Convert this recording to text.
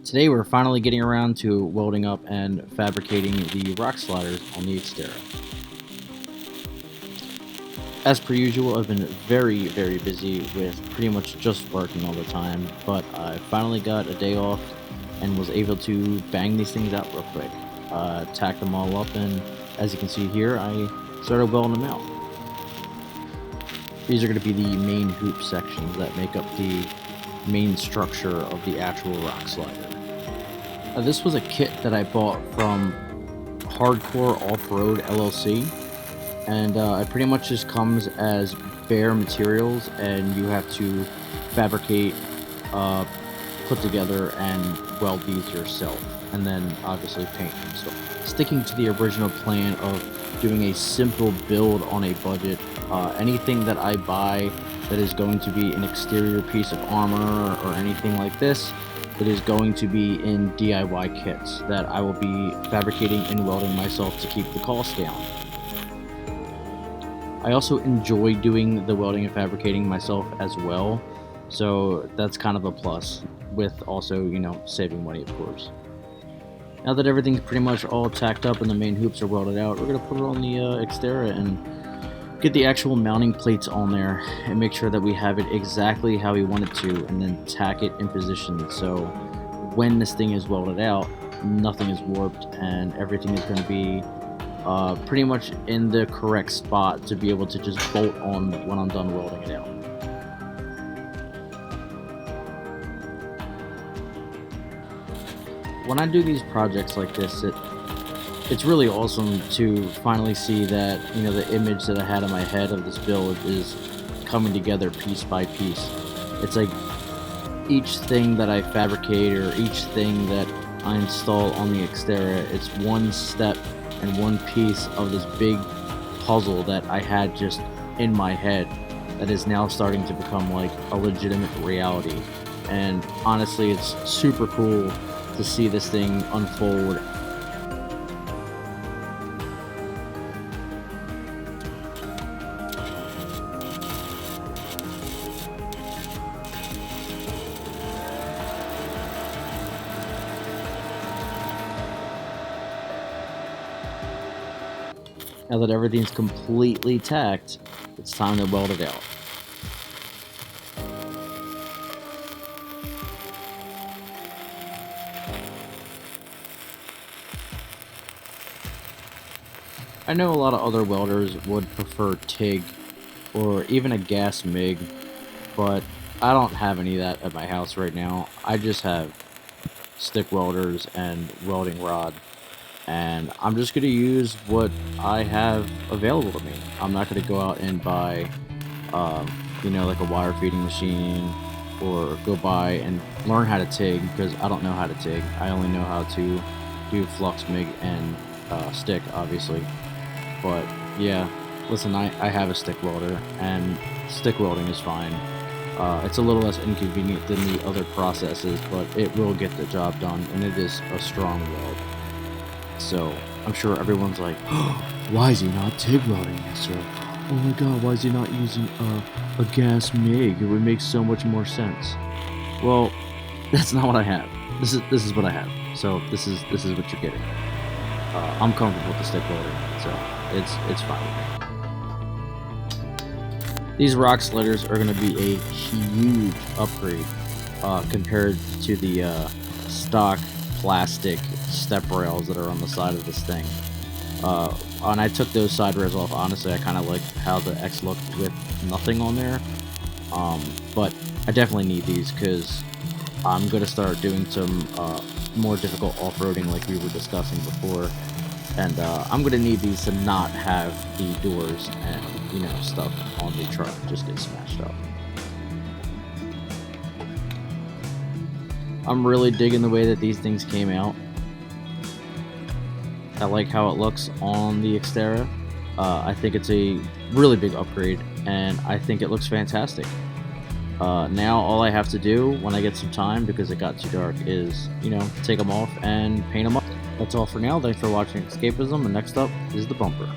Today we're finally getting around to welding up and fabricating the rock sliders on the Xterra. As per usual, I've been very busy with pretty much just working all the time, but I finally got a day off and was able to bang these things out real quick. Tacked them all up, and as you can see here, I started welding them out. These are going to be the main hoop sections that make up the main structure of the actual rock slider. This was a kit that I bought from Hardcore Off-Road LLC, and it pretty much just comes as bare materials, and you have to fabricate, put together, and weld these yourself, and then obviously paint and stuff. Sticking to the original plan of doing a simple build on a budget, anything that I buy that is going to be an exterior piece of armor or anything like this, it is going to be in DIY kits that I will be fabricating and welding myself to keep the cost down. I also enjoy doing the welding and fabricating myself as well, so that's kind of a plus, with also, saving money, of course. Now that everything's pretty much all tacked up and the main hoops are welded out, we're going to put it on the Xterra and get the actual mounting plates on there and make sure that we have it exactly how we want it to, and then tack it in position so when this thing is welded out, nothing is warped and everything is going to be pretty much in the correct spot to be able to just bolt on when I'm done welding it out. When I do these projects like this, it's really awesome to finally see that, the image that I had in my head of this build is coming together piece by piece. It's like each thing that I fabricate or each thing that I install on the Xterra, it's one step and one piece of this big puzzle that I had just in my head that is now starting to become like a legitimate reality. And honestly, it's super cool to see this thing unfold. Now that everything's completely tacked, it's time to weld it out. I know a lot of other welders would prefer TIG or even a gas MIG, but I don't have any of that at my house right now. I just have stick welders and welding rod, and I'm just going to use what I have available to me. I'm not going to go out and buy like a wire feeding machine or go buy and learn how to TIG, because I don't know how to TIG. I only know how to do flux MIG and stick, obviously. But yeah, listen, I have a stick welder, and stick welding is fine. It's a little less inconvenient than the other processes, but it will get the job done, and it is a strong weld. So I'm sure everyone's like, oh, why is he not TIG welding this, or oh my god, why is he not using a gas MIG? It would make so much more sense. Well, that's not what I have. This is what I have. So this is what you're getting. I'm comfortable with the stick welding, so it's fine with me. These rock sliders are going to be a huge upgrade compared to the stock plastic step rails that are on the side of this thing. When I took those side rails off, honestly, I kind of liked how the X looked with nothing on there. But I definitely need these because I'm going to start doing some more difficult off-roading like we were discussing before. And I'm going to need these to not have the doors and, stuff on the truck just get smashed up. I'm really digging the way that these things came out. I like how it looks on the Xterra. I think it's a really big upgrade, and I think it looks fantastic. Now all I have to do when I get some time, because it got too dark, is, take them off and paint them up. That's all for now. Thanks for watching Escapism, and next up is the bumper.